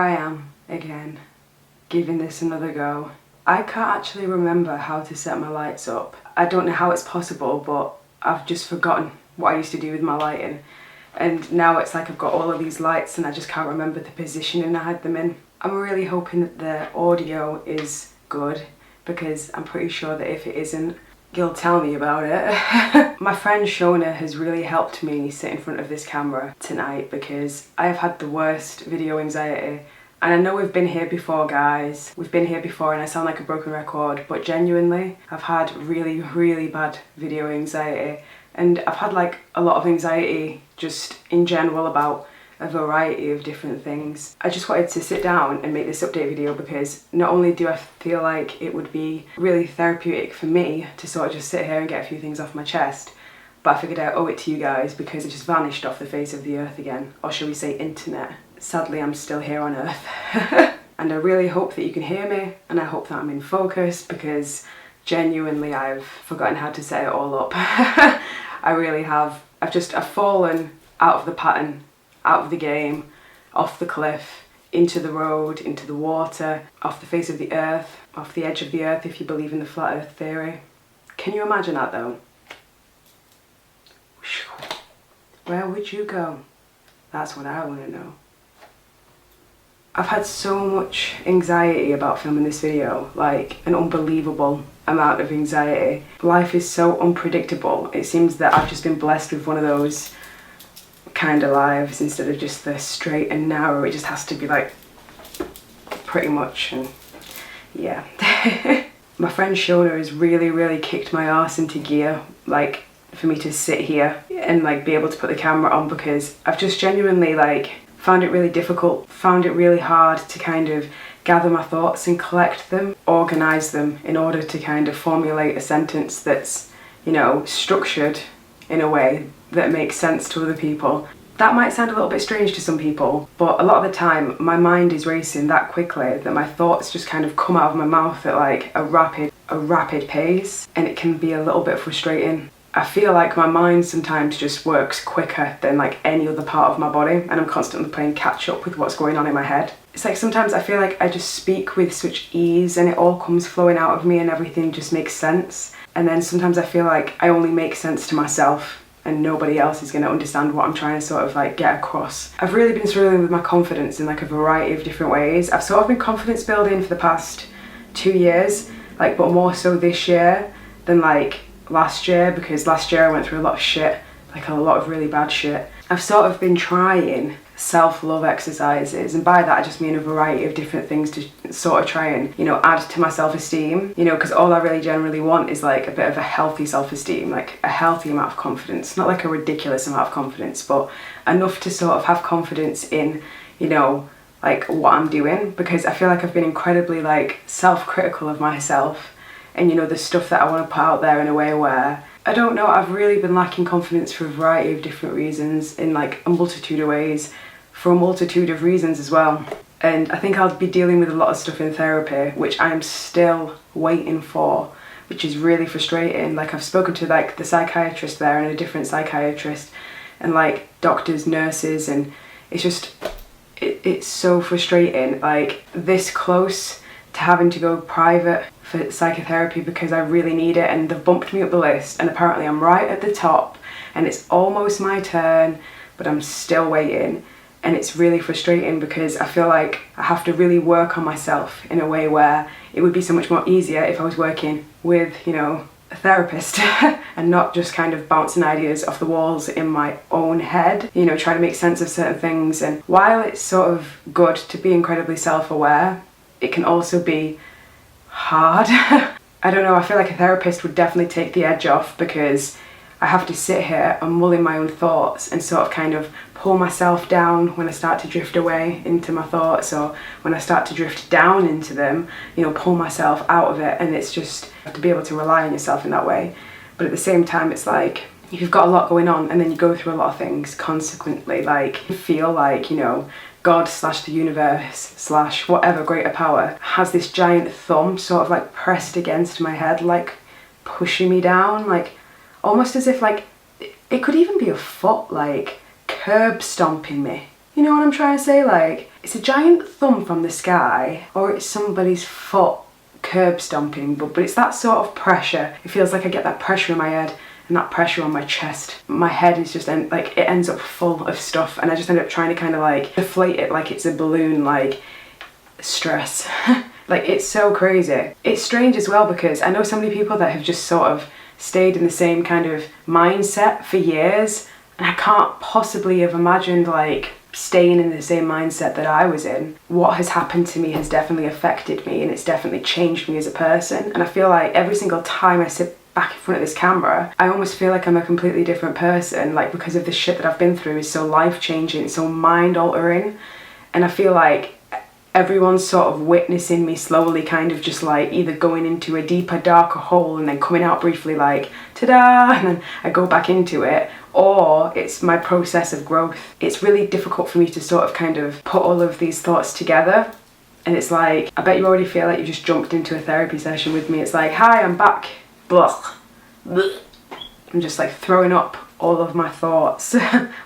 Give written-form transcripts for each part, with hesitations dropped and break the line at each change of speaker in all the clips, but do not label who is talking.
I am again, giving this another go. I can't actually remember how to set my lights up. I don't know how it's possible, but I've just forgotten what I used to do with my lighting. And now it's like I've got all of these lights and I just can't remember the positioning I had them in. I'm really hoping that the audio is good, because I'm pretty sure that if it isn't, you'll tell me about it. My friend Shona has really helped me sit in front of this camera tonight because I have had the worst video anxiety. And I know we've been here before, guys. We've been here before and I sound like a broken record, but genuinely, I've had really, really bad video anxiety. And I've had like a lot of anxiety just in general about a variety of different things. I just wanted to sit down and make this update video because not only do I feel like it would be really therapeutic for me to sort of just sit here and get a few things off my chest, but I figured I owe it to you guys because it just vanished off the face of the earth again, or shall we say internet. Sadly, I'm still here on earth. And I really hope that you can hear me, and I hope that I'm in focus, because genuinely I've forgotten how to set it all up. I really have. I've fallen out of the pattern, out of the game, off the cliff, into the road, into the water, off the face of the earth, off the edge of the earth if you believe in the flat earth theory. Can you imagine that though? Where would you go? That's what I want to know. I've had so much anxiety about filming this video, like an unbelievable amount of anxiety. Life is so unpredictable. It seems that I've just been blessed with one of those kind of lives instead of just the straight and narrow. It just has to be like pretty much, and yeah. My friend Shona has really kicked my arse into gear, like for me to sit here and like be able to put the camera on, because I've just genuinely like found it really difficult, found it really hard to kind of gather my thoughts and collect them, organise them in order to kind of formulate a sentence that's, you know, structured in a way that makes sense to other people. That might sound a little bit strange to some people, but a lot of the time my mind is racing that quickly that my thoughts just kind of come out of my mouth at like a rapid pace, and it can be a little bit frustrating. I feel like my mind sometimes just works quicker than like any other part of my body, and I'm constantly playing catch up with what's going on in my head. It's like sometimes I feel like I just speak with such ease and it all comes flowing out of me and everything just makes sense. And then sometimes I feel like I only make sense to myself and nobody else is going to understand what I'm trying to sort of like get across. I've really been struggling with my confidence in like a variety of different ways. I've sort of been confidence building for the past 2 years, like, but more so this year than like last year, because last year I went through a lot of shit, like a lot of really bad shit. I've sort of been trying self-love exercises, and by that I just mean a variety of different things to sort of try and, you know, add to my self-esteem, you know, because all I really generally want is like a bit of a healthy self-esteem, like a healthy amount of confidence, not like a ridiculous amount of confidence, but enough to sort of have confidence in, you know, like what I'm doing, because I feel like I've been incredibly like self-critical of myself and, you know, the stuff that I want to put out there in a way where, I don't know, I've really been lacking confidence for a variety of different reasons, in like a multitude of ways, for a multitude of reasons as well. And I think I'll be dealing with a lot of stuff in therapy, which I'm still waiting for, which is really frustrating. Like, I've spoken to like the psychiatrist there and a different psychiatrist and like doctors, nurses, and it's just, it's so frustrating, like this close to having to go private for psychotherapy because I really need it, and they've bumped me up the list and apparently I'm right at the top and it's almost my turn, but I'm still waiting. And it's really frustrating because I feel like I have to really work on myself in a way where it would be so much more easier if I was working with, you know, a therapist and not just kind of bouncing ideas off the walls in my own head, you know, trying to make sense of certain things. And while it's sort of good to be incredibly self-aware, it can also be hard. I don't know, I feel like a therapist would definitely take the edge off, because I have to sit here and mull in my own thoughts and sort of kind of pull myself down when I start to drift away into my thoughts, or when I start to drift down into them, you know, pull myself out of it. And it's just, you have to be able to rely on yourself in that way. But at the same time, it's like, if you've got a lot going on and then you go through a lot of things consequently, like, you feel like, you know, God / the universe / whatever greater power has this giant thumb sort of like pressed against my head, like pushing me down, like almost as if like it could even be a foot like curb stomping me You know what I'm trying to say? Like, it's a giant thump from the sky, or it's somebody's foot curb stomping, but it's that sort of pressure. It feels like I get that pressure in my head and that pressure on my chest. My head is just like, it ends up full of stuff, and I just end up trying to kind of like deflate it like it's a balloon, like stress. Like, it's so crazy. It's strange as well because I know so many people that have just sort of stayed in the same kind of mindset for years, and I can't possibly have imagined like staying in the same mindset that I was in. What has happened to me has definitely affected me, and it's definitely changed me as a person. And I feel like every single time I sit back in front of this camera, I almost feel like I'm a completely different person, like because of the shit that I've been through is so life-changing, so mind-altering, and I feel like everyone's sort of witnessing me slowly kind of just like either going into a deeper, darker hole and then coming out briefly like, ta-da, and then I go back into it, or it's my process of growth. It's really difficult for me to sort of kind of put all of these thoughts together, and it's like, I bet you already feel like you just jumped into a therapy session with me. It's like, hi, I'm back. Blah. I'm just like throwing up all of my thoughts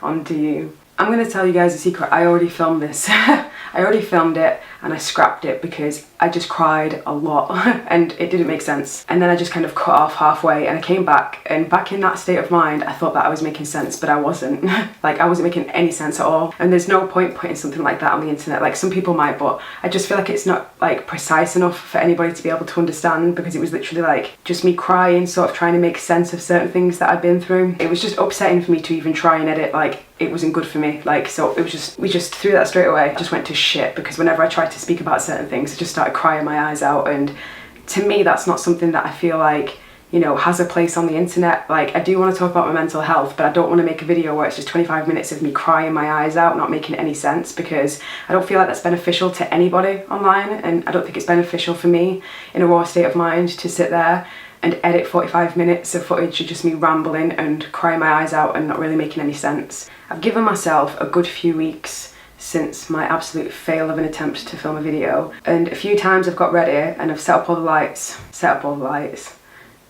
onto you. I'm gonna tell you guys a secret. I already filmed this. I already filmed it and I scrapped it because I just cried a lot and it didn't make sense. And then I just kind of cut off halfway, and I came back, and back in that state of mind, I thought that I was making sense, but I wasn't. Like, I wasn't making any sense at all. And there's no point putting something like that on the internet. Like, some people might, but I just feel like it's not like precise enough for anybody to be able to understand, because it was literally like just me crying, sort of trying to make sense of certain things that I've been through. It was just upsetting for me to even try and edit. Like, it wasn't good for me. Like, so it was just, we just threw that straight away. It just went to shit, because whenever I tried to speak about certain things, I just started crying my eyes out. And to me, that's not something that I feel like, you know, has a place on the internet. Like, I do want to talk about my mental health, but I don't want to make a video where it's just 25 minutes of me crying my eyes out, not making any sense, because I don't feel like that's beneficial to anybody online, and I don't think it's beneficial for me in a raw state of mind to sit there and edit 45 minutes of footage of just me rambling and crying my eyes out and not really making any sense. I've given myself a good few weeks since my absolute fail of an attempt to film a video, and a few times I've got ready and I've set up all the lights,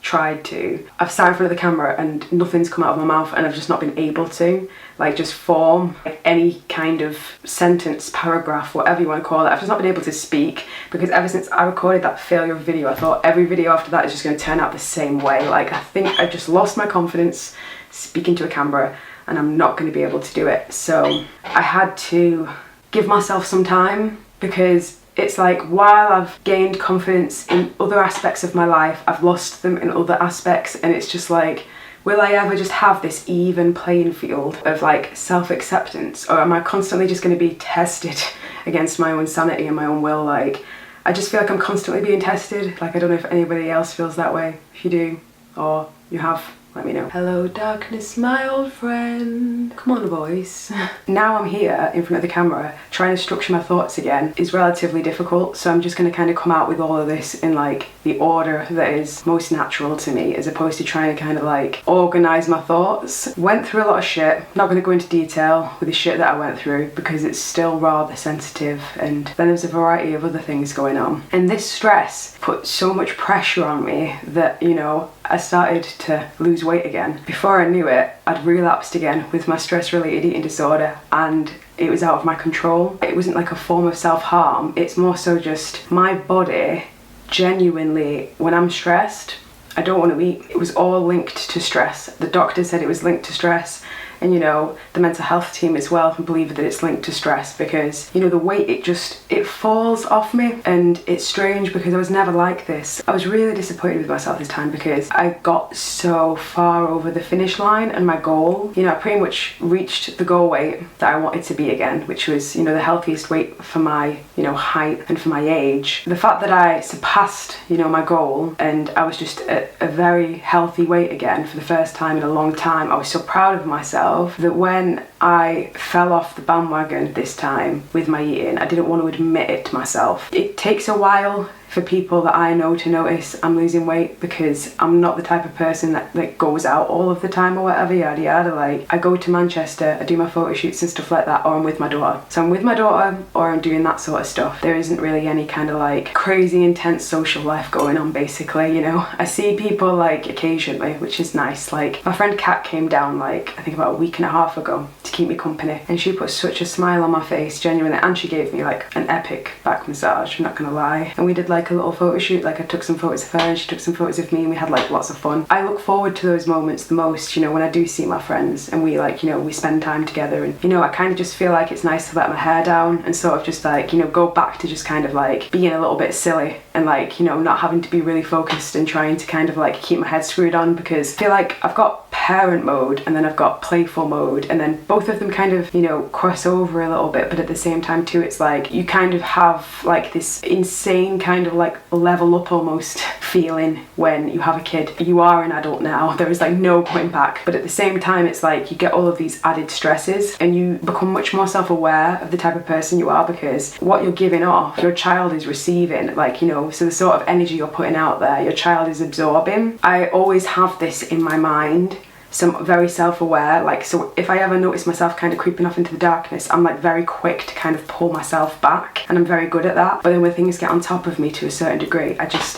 tried to. I've sat in front of the camera and nothing's come out of my mouth, and I've just not been able to, like, just form like any kind of sentence, paragraph, whatever you want to call it. I've just not been able to speak, because ever since I recorded that failure video, I thought every video after that is just going to turn out the same way. Like, I think I just lost my confidence speaking to a camera, and I'm not going to be able to do it. So I had to give myself some time, because it's like, while I've gained confidence in other aspects of my life, I've lost them in other aspects, and it's just like, will I ever just have this even playing field of like self-acceptance, or am I constantly just going to be tested against my own sanity and my own will? Like, I just feel like I'm constantly being tested. Like, I don't know if anybody else feels that way. If you do, or you have, let me know. Hello darkness, my old friend. Come on, voice. Now I'm here in front of the camera, trying to structure my thoughts again is relatively difficult, so I'm just going to kind of come out with all of this in like the order that is most natural to me, as opposed to trying to kind of like organise my thoughts. Went through a lot of shit. Not going to go into detail with the shit that I went through, because it's still rather sensitive, and then there's a variety of other things going on. And this stress put so much pressure on me that, you know, I started to lose weight again. Before I knew it, I'd relapsed again with my stress-related eating disorder, and it was out of my control. It wasn't like a form of self-harm, it's more so just my body genuinely, when I'm stressed, I don't want to eat. It was all linked to stress. The doctor said it was linked to stress, and you know, the mental health team as well believe that it's linked to stress, because you know, the weight, it falls off me. And it's strange, because I was never like this. I was really disappointed with myself this time, because I got so far over the finish line and my goal. You know, I pretty much reached the goal weight that I wanted to be again, which was, you know, the healthiest weight for my, you know, height and for my age. The fact that I surpassed, you know, my goal, and I was just at a very healthy weight again for the first time in a long time, I was so proud of myself that when I fell off the bandwagon this time with my eating, I didn't want to admit it to myself. It takes a while for people that I know to notice I'm losing weight, because I'm not the type of person that like goes out all of the time or whatever, yada yada. Like, I go to Manchester, I do my photo shoots and stuff like that, or I'm with my daughter. So I'm with my daughter or I'm doing that sort of stuff. There isn't really any kind of like crazy intense social life going on, basically, you know. I see people like occasionally, which is nice. Like, my friend Kat came down like I think about a week and a half ago to keep me company, and she put such a smile on my face, genuinely, and she gave me like an epic back massage, I'm not gonna lie. And we did like a little photo shoot, like I took some photos of her and she took some photos of me, and we had like lots of fun. I look forward to those moments the most, you know, when I do see my friends and we like, you know, we spend time together, and you know, I kind of just feel like it's nice to let my hair down and sort of just like, you know, go back to just kind of like being a little bit silly and like, you know, not having to be really focused and trying to kind of like keep my head screwed on, because I feel like I've got parent mode and then I've got playful mode, and then both of them kind of, you know, cross over a little bit, but at the same time too, it's like you kind of have like this insane kind of like level up almost feeling when you have a kid. You are an adult now, there is like no going back, but at the same time it's like you get all of these added stresses and you become much more self-aware of the type of person you are, because what you're giving off, your child is receiving, like, you know, so the sort of energy you're putting out there, your child is absorbing. I always have this in my mind, so I'm very self-aware, like, so if I ever notice myself kind of creeping off into the darkness, I'm like very quick to kind of pull myself back, and I'm very good at that. But then when things get on top of me to a certain degree,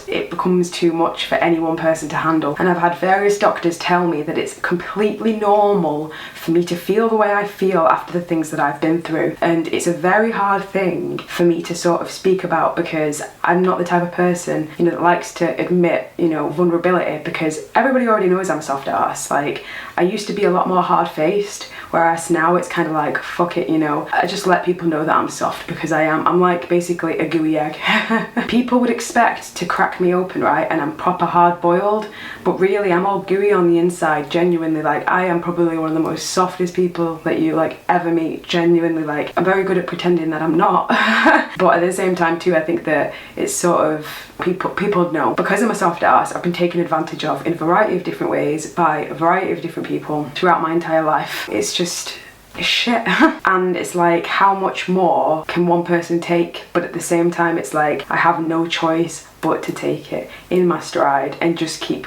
it becomes too much for any one person to handle. And I've had various doctors tell me that it's completely normal for me to feel the way I feel after the things that I've been through, and it's a very hard thing for me to sort of speak about, because I'm not the type of person, you know, that likes to admit, you know, vulnerability, because everybody already knows I'm a soft ass. Like, I used to be a lot more hard-faced, whereas now it's kind of like, fuck it, you know, I just let people know that I'm soft, because I'm like basically a gooey egg. People would expect to crack me open, right, and I'm proper hard-boiled, but really I'm all gooey on the inside, genuinely. Like, I am probably one of the most softest people that you like ever meet, genuinely. Like, I'm very good at pretending that I'm not. But at the same time too, I think that it's sort of, people know, because I'm a soft ass, I've been taken advantage of in a variety of different ways by a variety of different people throughout my entire life. It's just shit. And it's like, how much more can one person take? But at the same time, it's like I have no choice but to take it in my stride and just keep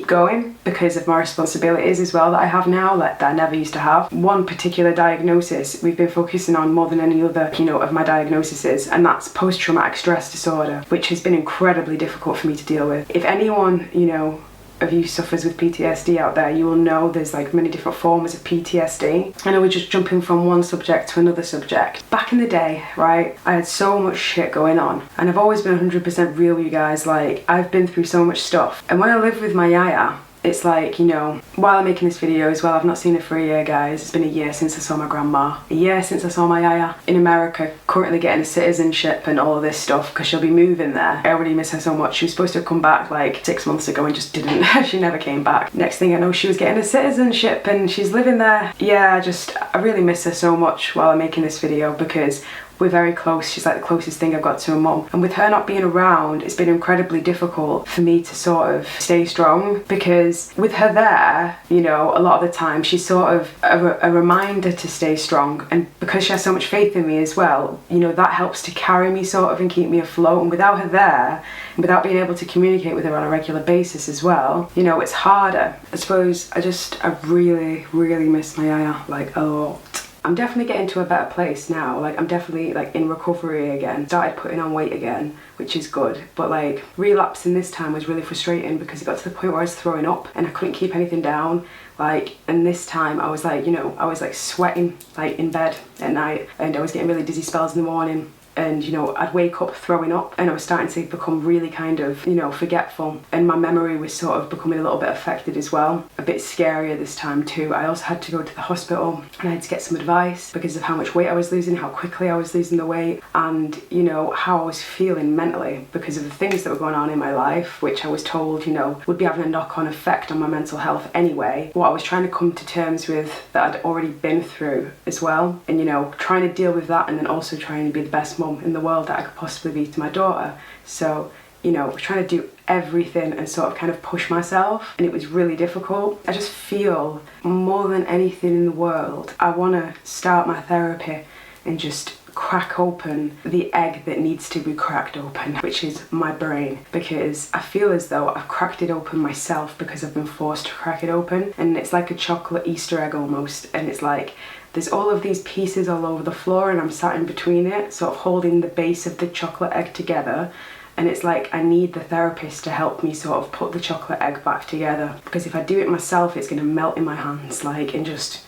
going, because of my responsibilities as well that I have now, that I never used to have. One particular diagnosis we've been focusing on more than any other, you know, of my diagnoses, and that's post-traumatic stress disorder, which has been incredibly difficult for me to deal with. If anyone, you know, of you suffers with PTSD out there, you will know there's like many different forms of PTSD. I know we're just jumping from one subject to another subject. Back in the day, right, I had so much shit going on, and I've always been 100% real with you guys. Like, I've been through so much stuff, and when I lived with my yaya, it's like, you know, while I'm making this video as well, I've not seen her for a year, guys. It's been a year since I saw my grandma, a year since I saw my yaya in America, currently getting a citizenship and all of this stuff, because she'll be moving there. I already miss her so much. She was supposed to have come back like 6 months ago and just didn't. She never came back. Next thing I know, she was getting a citizenship and she's living there. Yeah, I really miss her so much while I'm making this video, because we're very close. She's like the closest thing I've got to a mum. And with her not being around, it's been incredibly difficult for me to sort of stay strong, because with her there, you know, a lot of the time she's sort of a reminder to stay strong. And because she has so much faith in me as well, you know, that helps to carry me sort of and keep me afloat. And without her there, and without being able to communicate with her on a regular basis as well, you know, it's harder. I suppose I really, really miss my yaya, like a lot. I'm definitely getting to a better place now. Like, I'm definitely like in recovery again. Started putting on weight again, which is good. But like, relapsing this time was really frustrating, because it got to the point where I was throwing up and I couldn't keep anything down. Like, and this time I was like, you know, I was like sweating like in bed at night, and I was getting really dizzy spells in the morning. And, you know, I'd wake up throwing up, and I was starting to become really kind of, you know, forgetful, and my memory was sort of becoming a little bit affected as well. A bit scarier this time too. I also had to go to the hospital, and I had to get some advice because of how much weight I was losing, how quickly I was losing the weight, and, you know, how I was feeling mentally because of the things that were going on in my life, which I was told, you know, would be having a knock-on effect on my mental health anyway. What I was trying to come to terms with that I'd already been through as well, and, you know, trying to deal with that, and then also trying to be the best mum in the world that I could possibly be to my daughter. So, you know, trying to do everything and sort of kind of push myself, and it was really difficult. I just feel more than anything in the world, I want to start my therapy and just crack open the egg that needs to be cracked open, which is my brain, because I feel as though I've cracked it open myself because I've been forced to crack it open, and it's like a chocolate Easter egg almost, and it's like there's all of these pieces all over the floor and I'm sat in between it, sort of holding the base of the chocolate egg together. And it's like I need the therapist to help me sort of put the chocolate egg back together, because if I do it myself, it's going to melt in my hands, like, and just,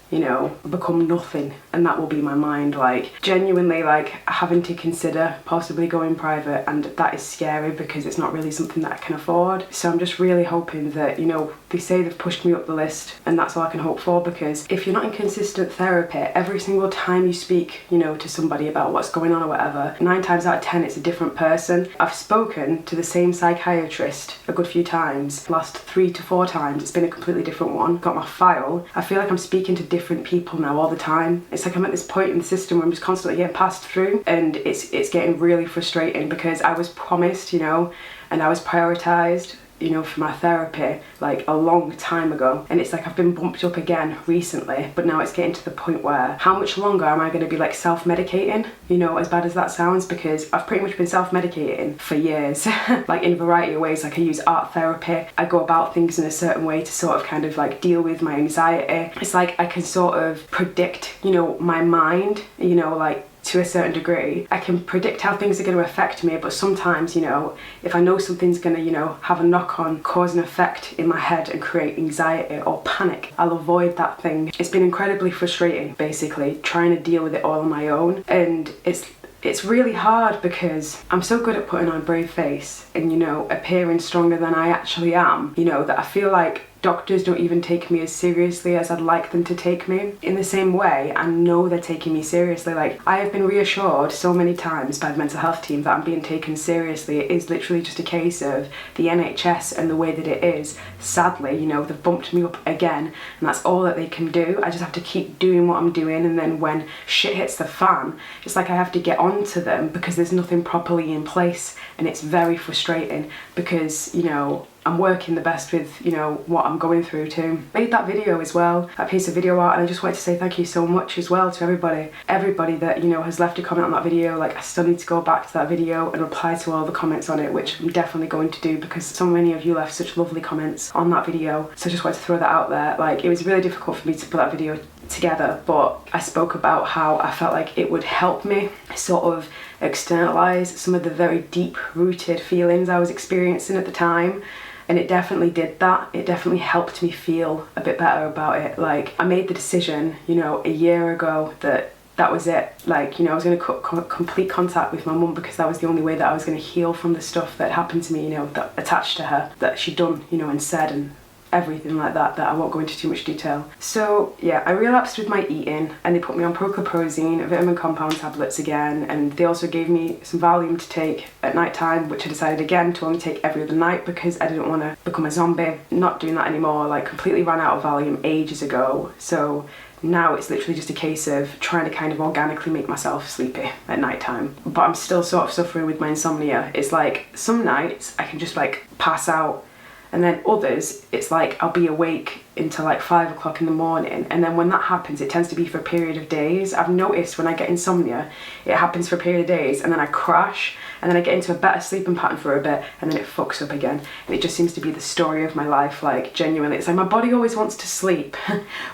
you know, become nothing, and that will be my mind. Like, genuinely, like, having to consider possibly going private, and that is scary because it's not really something that I can afford. So I'm just really hoping that, you know, they say they've pushed me up the list, and that's all I can hope for, because if you're not in consistent therapy, every single time you speak, you know, to somebody about what's going on or whatever, 9 times out of 10 it's a different person. I've spoken to the same psychiatrist a good few times. Last 3 to 4 times it's been a completely different one. Got my file. I feel like I'm speaking to different people now all the time. It's like I'm at this point in the system where I'm just constantly getting passed through, and it's getting really frustrating because I was promised, you know, and I was prioritized, you know, for my therapy like a long time ago, and it's like I've been bumped up again recently, but now it's getting to the point where how much longer am I going to be like self-medicating, you know, as bad as that sounds, because I've pretty much been self-medicating for years like in a variety of ways. Like I use art therapy, I go about things in a certain way to sort of kind of like deal with my anxiety. It's like I can sort of predict, you know, my mind, you know, like to a certain degree. I can predict how things are going to affect me, but sometimes, you know, if I know something's going to, you know, have a knock-on cause and effect in my head and create anxiety or panic, I'll avoid that thing. It's been incredibly frustrating, basically, trying to deal with it all on my own, and it's really hard because I'm so good at putting on a brave face and, you know, appearing stronger than I actually am, you know, that I feel like doctors don't even take me as seriously as I'd like them to take me. In the same way, I know they're taking me seriously. Like, I have been reassured so many times by the mental health team that I'm being taken seriously. It is literally just a case of the NHS and the way that it is. Sadly, you know, they've bumped me up again, and that's all that they can do. I just have to keep doing what I'm doing, and then when shit hits the fan, it's like I have to get onto them because there's nothing properly in place, and it's very frustrating because, you know, I'm working the best with, you know, what I'm going through too. I made that video as well, that piece of video art, and I just wanted to say thank you so much as well to everybody that, you know, has left a comment on that video. Like, I still need to go back to that video and reply to all the comments on it, which I'm definitely going to do because so many of you left such lovely comments on that video. So I just wanted to throw that out there. Like, it was really difficult for me to put that video together, but I spoke about how I felt like it would help me sort of externalize some of the very deep rooted feelings I was experiencing at the time. And it definitely did that. It definitely helped me feel a bit better about it. Like, I made the decision, you know, a year ago that was it. Like, you know, I was going to cut complete contact with my mum because that was the only way that I was going to heal from the stuff that happened to me, you know, that attached to her, that she'd done, you know, and said, and everything like that I won't go into too much detail. So yeah, I relapsed with my eating, and they put me on prochlorperazine, vitamin compound tablets again, and they also gave me some Valium to take at night time, which I decided again to only take every other night because I didn't want to become a zombie. Not doing that anymore, like completely ran out of Valium ages ago. So now it's literally just a case of trying to kind of organically make myself sleepy at night time. But I'm still sort of suffering with my insomnia. It's like some nights I can just like pass out, and then others, it's like I'll be awake until like 5 o'clock in the morning, and then when that happens, it tends to be for a period of days. I've noticed when I get insomnia, it happens for a period of days, and then I crash, and then I get into a better sleeping pattern for a bit, and then it fucks up again. And it just seems to be the story of my life, like, genuinely. It's like my body always wants to sleep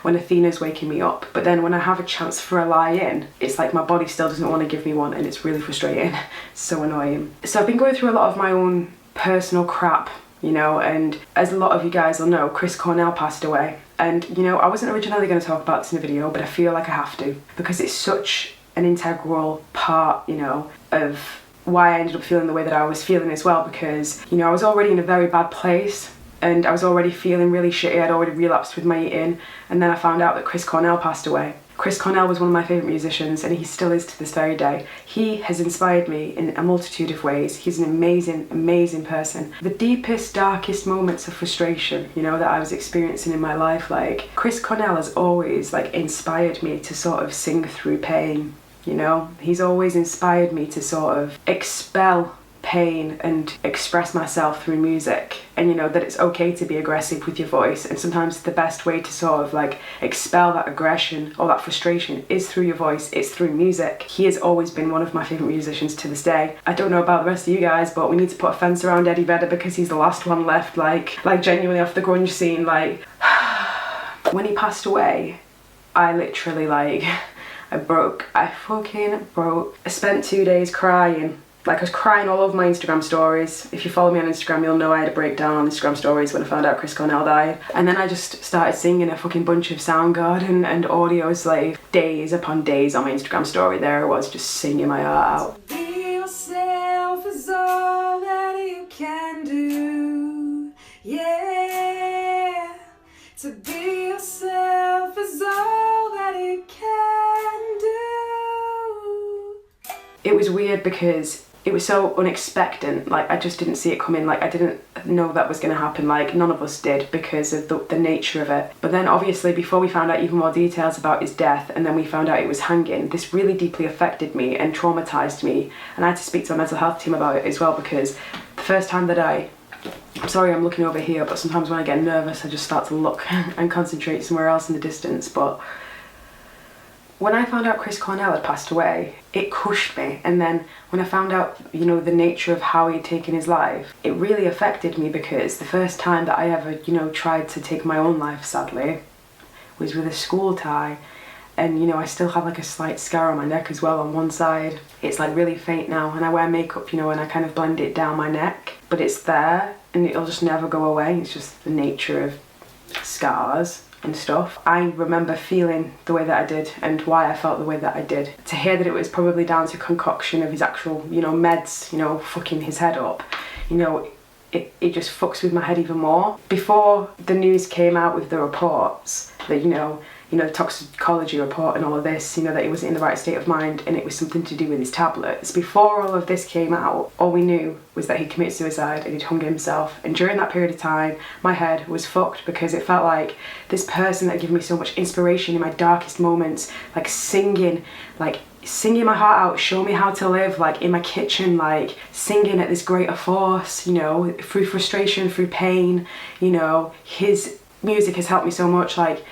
when Athena's waking me up, but then when I have a chance for a lie-in, it's like my body still doesn't want to give me one, and it's really frustrating. So annoying. So I've been going through a lot of my own personal crap, you know, and as a lot of you guys will know, Chris Cornell passed away. And, you know, I wasn't originally going to talk about this in a video, but I feel like I have to, because it's such an integral part, you know, of why I ended up feeling the way that I was feeling as well, because, you know, I was already in a very bad place, and I was already feeling really shitty. I'd already relapsed with my eating, and then I found out that Chris Cornell passed away. Chris Cornell was one of my favourite musicians, and he still is to this very day. He has inspired me in a multitude of ways. He's an amazing, amazing person. The deepest, darkest moments of frustration, you know, that I was experiencing in my life, like, Chris Cornell has always, like, inspired me to sort of sing through pain, you know? He's always inspired me to sort of expel pain and express myself through music, and you know that it's okay to be aggressive with your voice, and sometimes the best way to sort of like expel that aggression or that frustration is through your voice, it's through music. He has always been one of my favourite musicians to this day. I don't know about the rest of you guys, but we need to put a fence around Eddie Vedder because he's the last one left, like genuinely off the grunge scene. Like when he passed away, I literally I fucking broke. I spent 2 days crying. Like I was crying all over my Instagram stories. If you follow me on Instagram, you'll know I had a breakdown on Instagram stories when I found out Chris Cornell died. And then I just started singing a fucking bunch of Soundgarden and Audio Slave days upon days on my Instagram story. There I was, just singing my heart out.
Be yourself is all that you can do. Yeah. To be yourself is all that you can do.
It was weird because it was so unexpected. Like I just didn't see it coming. Like I didn't know that was going to happen. Like none of us did because of the nature of it. But then obviously before we found out even more details about his death, and then we found out it was hanging, this really deeply affected me and traumatized me, and I had to speak to my mental health team about it as well, because the first time that I'm sorry I'm looking over here, but sometimes when I get nervous I just start to look and concentrate somewhere else in the distance. But when I found out Chris Cornell had passed away, it crushed me. And then when I found out, you know, the nature of how he'd taken his life, it really affected me, because the first time that I ever, you know, tried to take my own life, sadly, was with a school tie. And, you know, I still have like a slight scar on my neck as well on one side. It's like really faint now, and I wear makeup, you know, and I kind of blend it down my neck. But it's there, and it'll just never go away. It's just the nature of scars and stuff. I remember feeling the way that I did and why I felt the way that I did. To hear that it was probably down to concoction of his actual, you know, meds, you know, fucking his head up, you know, it just fucks with my head even more. Before the news came out with the reports that, you know, the toxicology report and all of this, you know, that he wasn't in the right state of mind and it was something to do with his tablets. Before all of this came out, all we knew was that he committed suicide and he'd hung himself. And during that period of time, my head was fucked, because it felt like this person that had given me so much inspiration in my darkest moments, like singing my heart out, show me how to live, like in my kitchen, like singing at this greater force, you know, through frustration, through pain, you know, his music has helped me so much, like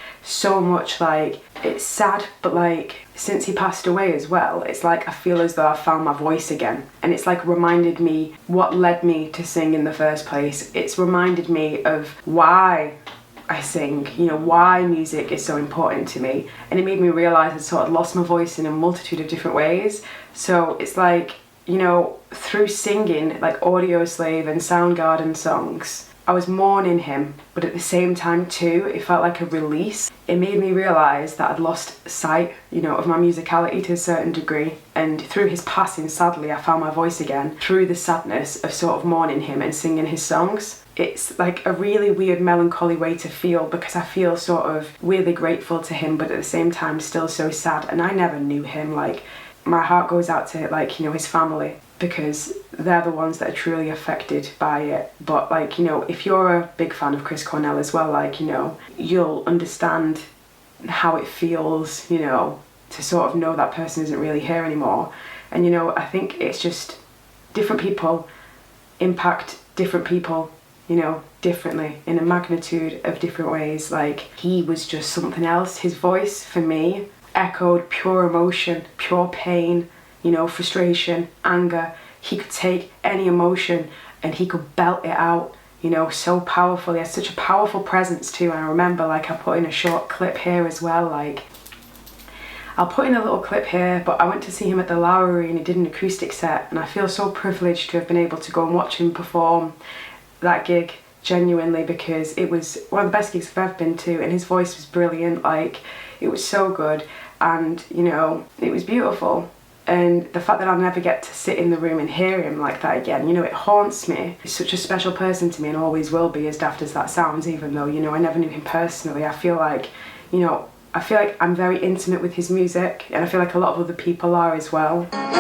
it's sad, but like since he passed away as well, it's like I feel as though I found my voice again, and it's like reminded me what led me to sing in the first place. It's reminded me of why I sing, you know, why music is so important to me, and it made me realise I'd sort of lost my voice in a multitude of different ways. So it's like, you know, through singing like Audio Slave and Soundgarden songs, I was mourning him, but at the same time too, it felt like a release. It made me realise that I'd lost sight, you know, of my musicality to a certain degree. And through his passing, sadly, I found my voice again through the sadness of sort of mourning him and singing his songs. It's like a really weird melancholy way to feel, because I feel sort of weirdly grateful to him, but at the same time still so sad. And I never knew him. Like, my heart goes out to, like, you know, his family, because they're the ones that are truly affected by it. But like, you know, if you're a big fan of Chris Cornell as well, like, you know, you'll understand how it feels, you know, to sort of know that person isn't really here anymore. And, you know, I think it's just different people impact different people, you know, differently in a magnitude of different ways. Like, he was just something else. His voice for me echoed pure emotion, pure pain, you know, frustration, anger. He could take any emotion and he could belt it out, you know, so powerful. He had such a powerful presence too. And I remember, like, I put in a short clip here as well, like, I'll put in a little clip here, but I went to see him at the Lowry and he did an acoustic set, and I feel so privileged to have been able to go and watch him perform that gig, genuinely, because it was one of the best gigs I've ever been to, and his voice was brilliant. Like, it was so good, and, you know, it was beautiful. And the fact that I'll never get to sit in the room and hear him like that again, you know, it haunts me. He's such a special person to me and always will be, as daft as that sounds, even though, you know, I never knew him personally. I feel like, you know, I'm very intimate with his music, and I feel like a lot of other people are as well.
Like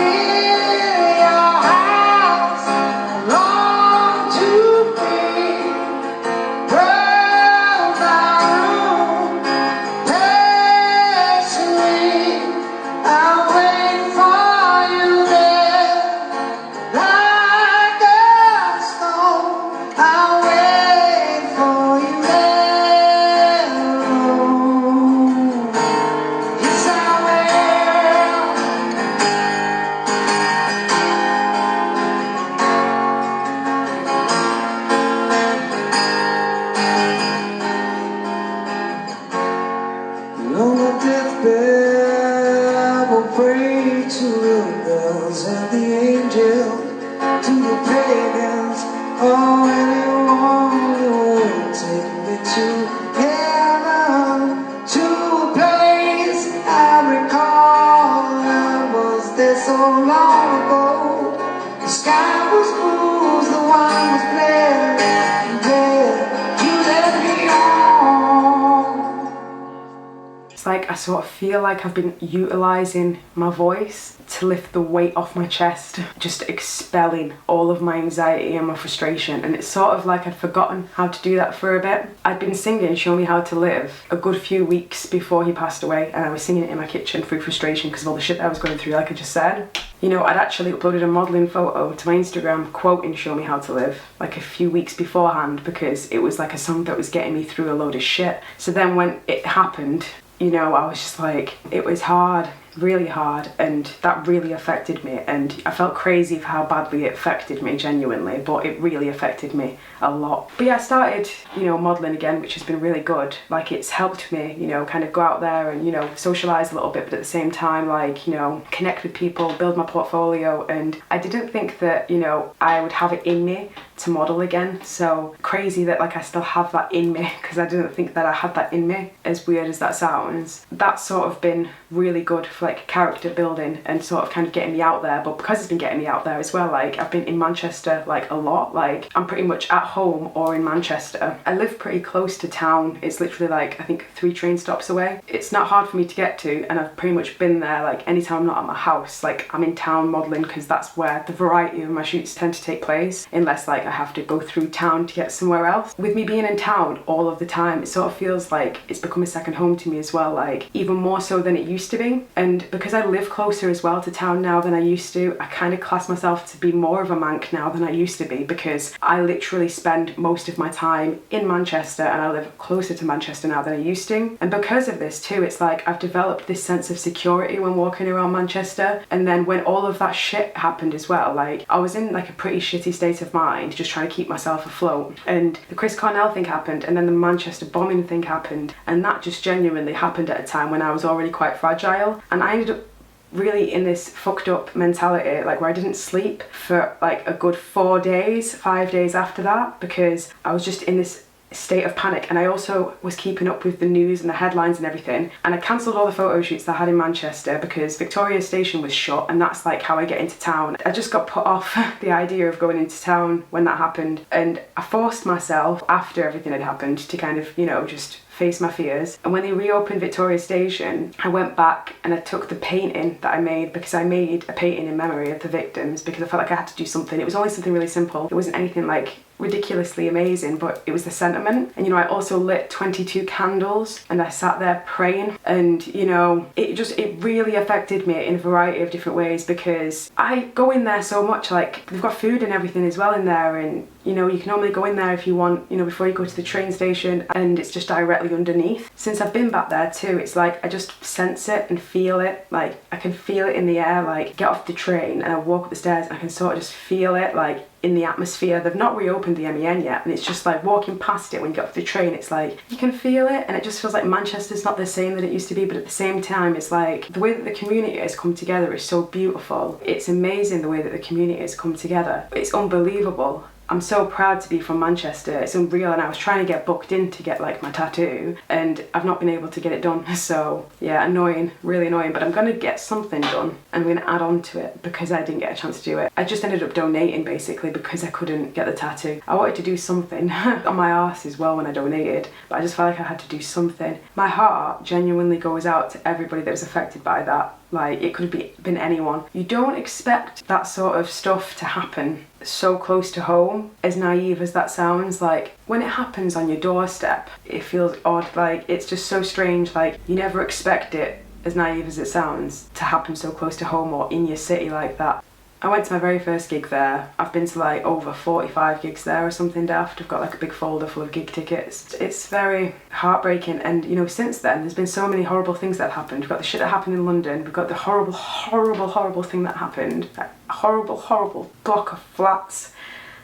I sort of feel like I've been utilising my voice to lift the weight off my chest, just expelling all of my anxiety and my frustration. And it's sort of like I'd forgotten how to do that for a bit. I'd been singing Show Me How to Live a good few weeks before he passed away, and I was singing it in my kitchen through frustration because of all the shit that I was going through, like I just said. You know, I'd actually uploaded a modelling photo to my Instagram quoting Show Me How to Live like a few weeks beforehand, because it was like a song that was getting me through a load of shit. So then when it happened, you know, I was just like, it was hard, really hard, and that really affected me, and I felt crazy for how badly it affected me, genuinely, but it really affected me a lot. But yeah, I started, you know, modelling again, which has been really good. Like, it's helped me, you know, kind of go out there and, you know, socialise a little bit, but at the same time, like, you know, connect with people, build my portfolio. And I didn't think that, you know, I would have it in me to model again. So crazy that, like, I still have that in me, because I didn't think that I had that in me, as weird as that sounds. That's sort of been really good for, like, character building and sort of kind of getting me out there. But because it's been getting me out there as well, like, I've been in Manchester like a lot. Like, I'm pretty much at home or in Manchester. I live pretty close to town. It's literally like, I think 3 train stops away. It's not hard for me to get to, and I've pretty much been there like anytime I'm not at my house. Like, I'm in town modelling because that's where the variety of my shoots tend to take place, unless like I have to go through town to get somewhere else. With me being in town all of the time, it sort of feels like it's become a second home to me as well, like even more so than it used to be. And because I live closer as well to town now than I used to, I kind of class myself to be more of a Manc now than I used to be, because I literally spend most of my time in Manchester, and I live closer to Manchester now than I used to. And because of this too, it's like I've developed this sense of security when walking around Manchester. And then when all of that shit happened as well, like I was in like a pretty shitty state of mind, just trying to keep myself afloat. And the Chris Cornell thing happened, and then the Manchester bombing thing happened, and that just genuinely happened at a time when I was already quite fragile. And I ended up really in this fucked up mentality, like where I didn't sleep for like a good 5 days after that, because I was just in this state of panic. And I also was keeping up with the news and the headlines and everything, and I cancelled all the photo shoots that I had in Manchester because Victoria Station was shut, and that's like how I get into town. I just got put off the idea of going into town when that happened, and I forced myself after everything had happened to kind of, you know, just face my fears. And when they reopened Victoria Station, I went back and I took the painting that I made, because I made a painting in memory of the victims, because I felt like I had to do something. It was only something really simple. It wasn't anything like ridiculously amazing, but it was the sentiment. And you know, I also lit 22 candles and I sat there praying, and you know, it really affected me in a variety of different ways, because I go in there so much, like they've got food and everything as well in there, and you know, you can normally go in there if you want, you know, before you go to the train station, and it's just directly underneath. Since I've been back there too, it's like I just sense it and feel it. Like I can feel it in the air. Like get off the train and I walk up the stairs and I can sort of just feel it, like in the atmosphere. They've not reopened the MEN yet, and it's just like walking past it when you get off the train, it's like you can feel it, and it just feels like Manchester's not the same that it used to be. But at the same time, it's like the way that the community has come together is so beautiful. It's amazing the way that the community has come together. It's unbelievable. I'm so proud to be from Manchester. It's unreal. And I was trying to get booked in to get like my tattoo, and I've not been able to get it done. So yeah, annoying, really annoying. But I'm gonna get something done and I'm gonna add on to it because I didn't get a chance to do it. I just ended up donating basically because I couldn't get the tattoo. I wanted to do something on my arse as well when I donated, but I just felt like I had to do something. My heart genuinely goes out to everybody that was affected by that. Like, it could have been anyone. You don't expect that sort of stuff to happen so close to home, as naive as that sounds. Like, when it happens on your doorstep, it feels odd. Like, it's just so strange. Like, you never expect it, as naive as it sounds, to happen so close to home or in your city like that. I went to my very first gig there. I've been to like over 45 gigs there or something daft. I've got like a big folder full of gig tickets. It's very heartbreaking, and you know, since then there's been so many horrible things that have happened. We've got the shit that happened in London. We've got the horrible thing that happened. That horrible block of flats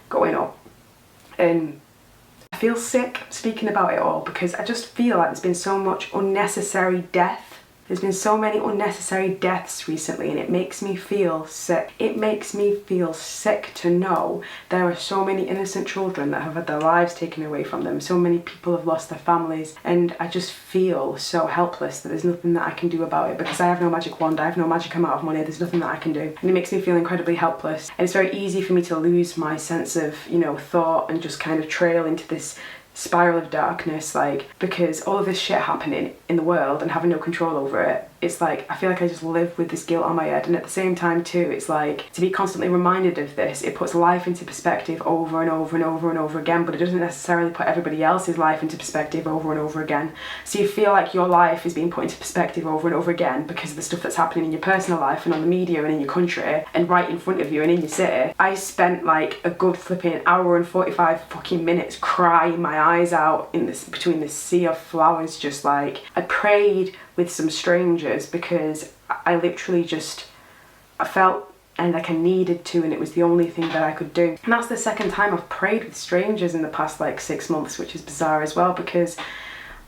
going up. And I feel sick speaking about it all, because I just feel like there's been so much unnecessary death. There's been so many unnecessary deaths recently, and it makes me feel sick. It makes me feel sick to know there are so many innocent children that have had their lives taken away from them. So many people have lost their families, and I just feel so helpless that there's nothing that I can do about it, because I have no magic wand, I have no magic amount of money, there's nothing that I can do. And it makes me feel incredibly helpless. And it's very easy for me to lose my sense of, you know, thought and just kind of trail into this spiral of darkness, like, because all of this shit happening in the world and having no control over it, it's like I feel like I just live with this guilt on my head. And at the same time too, it's like to be constantly reminded of this, it puts life into perspective over and over and over and over again, but it doesn't necessarily put everybody else's life into perspective over and over again. So you feel like your life is being put into perspective over and over again because of the stuff that's happening in your personal life and on the media and in your country and right in front of you and in your city. I spent like a good flipping hour and 45 fucking minutes crying my eyes out in this, between this sea of flowers. Just like I prayed with some strangers because I literally just, I felt and like I needed to, and it was the only thing that I could do. And that's the second time I've prayed with strangers in the past like 6 months, which is bizarre as well, because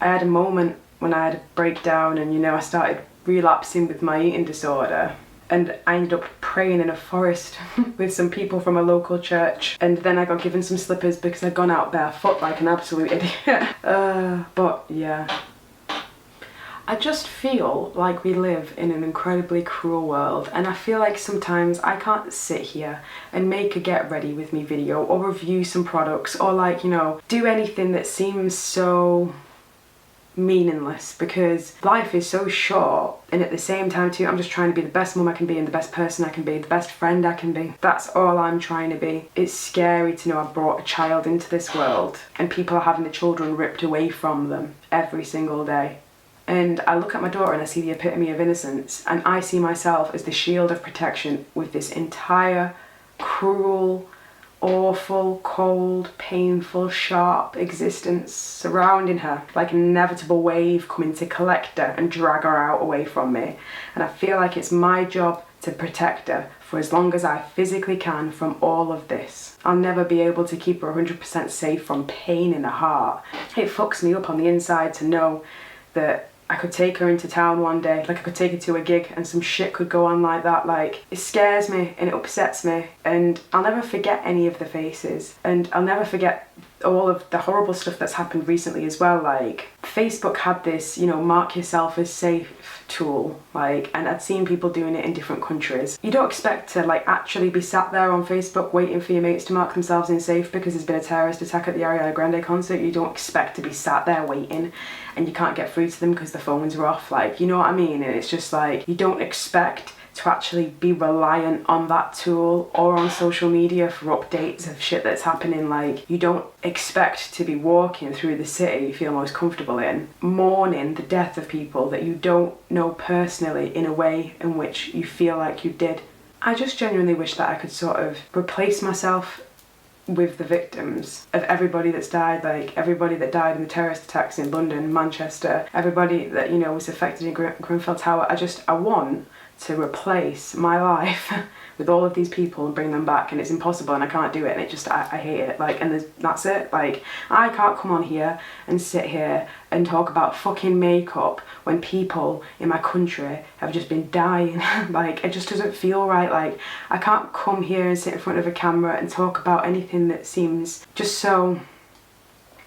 I had a moment when I had a breakdown and, you know, I started relapsing with my eating disorder. And I ended up praying in a forest with some people from a local church. And then I got given some slippers because I'd gone out barefoot like an absolute idiot. But yeah. I just feel like we live in an incredibly cruel world, and I feel like sometimes I can't sit here and make a get ready with me video or review some products or like, you know, do anything that seems so meaningless, because life is so short. And at the same time too, I'm just trying to be the best mum I can be and the best person I can be, the best friend I can be. That's all I'm trying to be. It's scary to know I've brought a child into this world and people are having the children ripped away from them every single day. And I look at my daughter and I see the epitome of innocence, and I see myself as the shield of protection with this entire cruel, awful, cold, painful, sharp existence surrounding her, like an inevitable wave coming to collect her and drag her out away from me. And I feel like it's my job to protect her for as long as I physically can from all of this. I'll never be able to keep her 100% safe from pain in her heart. It fucks me up on the inside to know that I could take her into town one day, like I could take her to a gig and some shit could go on like that. Like, it scares me and it upsets me, and I'll never forget any of the faces, and I'll never forget all of the horrible stuff that's happened recently as well. Like, Facebook had this, you know, mark yourself as safe tool, like, and I'd seen people doing it in different countries. You don't expect to like actually be sat there on Facebook waiting for your mates to mark themselves in safe because there's been a terrorist attack at the Ariana Grande concert. You don't expect to be sat there waiting and you can't get through to them because the phones are off, like, you know what I mean? And it's just like, you don't expect to actually be reliant on that tool or on social media for updates of shit that's happening. Like, you don't expect to be walking through the city you feel most comfortable in, mourning the death of people that you don't know personally in a way in which you feel like you did. I just genuinely wish that I could sort of replace myself with the victims of everybody that's died, like everybody that died in the terrorist attacks in London, Manchester, everybody that, you know, was affected in Grenfell Tower. I want to replace my life with all of these people and bring them back, and it's impossible and I can't do it, and it just, I hate it. Like, and that's it. Like, I can't come on here and sit here and talk about fucking makeup when people in my country have just been dying. Like, it just doesn't feel right. Like, I can't come here and sit in front of a camera and talk about anything that seems just so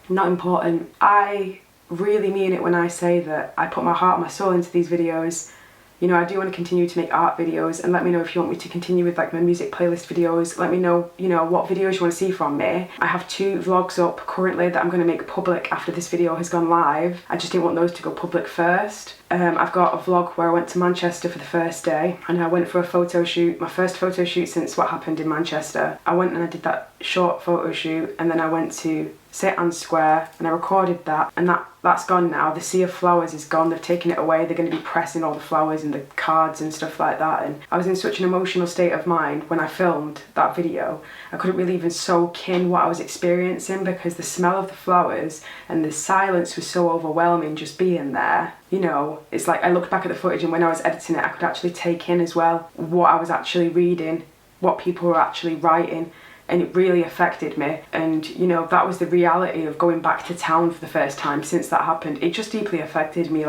not important. I really mean it when I say that I put my heart and my soul into these videos. You know, I do want to continue to make art videos, and let me know if you want me to continue with like my music playlist videos. Let me know, you know, what videos you want to see from me. I have 2 vlogs up currently that I'm going to make public after this video has gone live. I just didn't want those to go public first. I've got a vlog where I went to Manchester for the first day, and I went for a photo shoot, my first photo shoot since what happened in Manchester. I went and I did that short photo shoot, and then I went to St Anne's Square and I recorded that, and that's gone now. The sea of flowers is gone. They've taken it away. They're going to be pressing all the flowers and the cards and stuff like that. And I was in such an emotional state of mind when I filmed that video. I couldn't really even soak in what I was experiencing because the smell of the flowers and the silence was so overwhelming just being there. You know, it's like I looked back at the footage, and when I was editing it, I could actually take in as well what I was actually reading, what people were actually writing. And it really affected me. And, you know, that was the reality of going back to town for the first time since that happened. It just deeply affected me.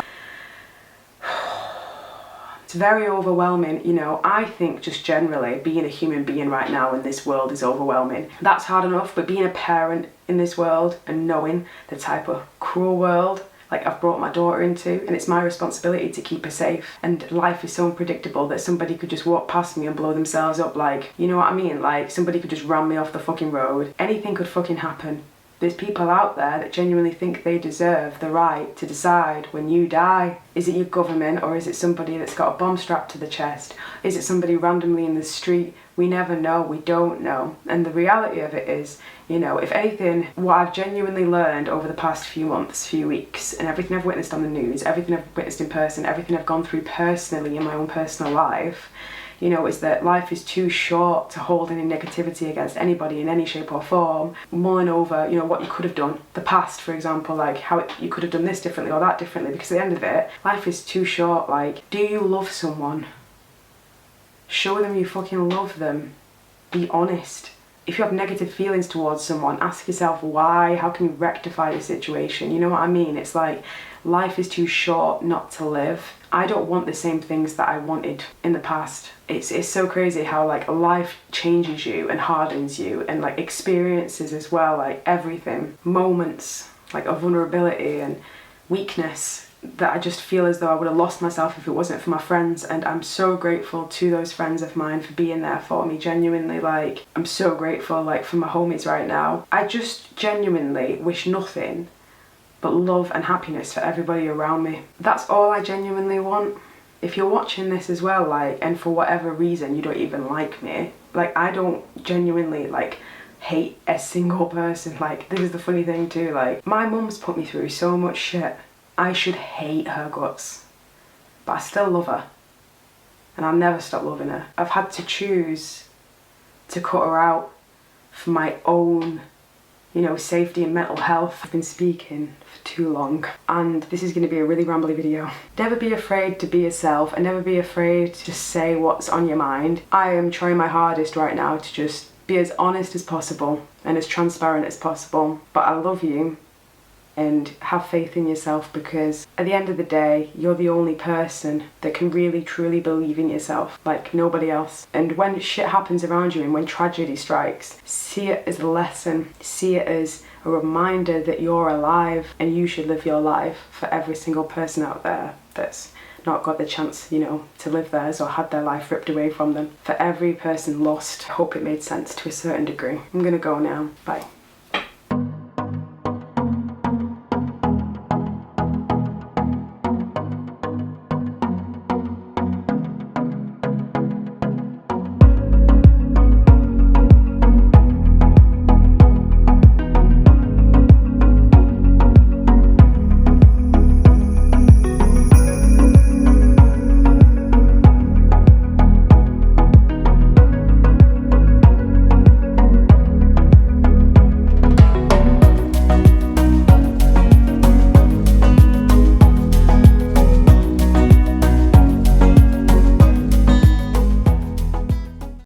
It's very overwhelming, you know. I think just generally being a human being right now in this world is overwhelming. That's hard enough, but being a parent in this world and knowing the type of cruel world like I've brought my daughter into, and it's my responsibility to keep her safe. And life is so unpredictable that somebody could just walk past me and blow themselves up, like, you know what I mean? Like, somebody could just ram me off the fucking road. Anything could fucking happen. There's people out there that genuinely think they deserve the right to decide when you die. Is it your government, or is it somebody that's got a bomb strapped to the chest? Is it somebody randomly in the street? We never know, we don't know. And the reality of it is, you know, if anything, what I've genuinely learned over the past few months, few weeks, and everything I've witnessed on the news, everything I've witnessed in person, everything I've gone through personally in my own personal life, you know, is that life is too short to hold any negativity against anybody in any shape or form, mulling over, you know, what you could have done. The past, for example, like how you could have done this differently or that differently, because at the end of it, life is too short. Like, do you love someone? Show them you fucking love them. Be honest. If you have negative feelings towards someone, ask yourself why. How can you rectify the situation? You know what I mean? It's like, life is too short not to live. I don't want the same things that I wanted in the past. It's so crazy how like life changes you and hardens you, and like experiences as well, like everything. Moments like of vulnerability and weakness that I just feel as though I would have lost myself if it wasn't for my friends. And I'm so grateful to those friends of mine for being there for me. Genuinely, like, I'm so grateful, like, for my homies right now. I just genuinely wish nothing but love and happiness for everybody around me. That's all I genuinely want. If you're watching this as well, like, and for whatever reason you don't even like me, like, I don't genuinely, like, hate a single person. Like, this is the funny thing too, like, my mum's put me through so much shit. I should hate her guts, but I still love her, and I'll never stop loving her. I've had to choose to cut her out for my own, you know, safety and mental health. I've been speaking for too long, and this is going to be a really rambly video. Never be afraid to be yourself, and never be afraid to say what's on your mind. I am trying my hardest right now to just be as honest as possible and as transparent as possible, but I love you. And have faith in yourself, because at the end of the day, you're the only person that can really truly believe in yourself, like nobody else. And when shit happens around you and when tragedy strikes, see it as a lesson, see it as a reminder that you're alive and you should live your life. For every single person out there that's not got the chance, you know, to live theirs or had their life ripped away from them. For every person lost, I hope it made sense to a certain degree. I'm gonna go now. Bye.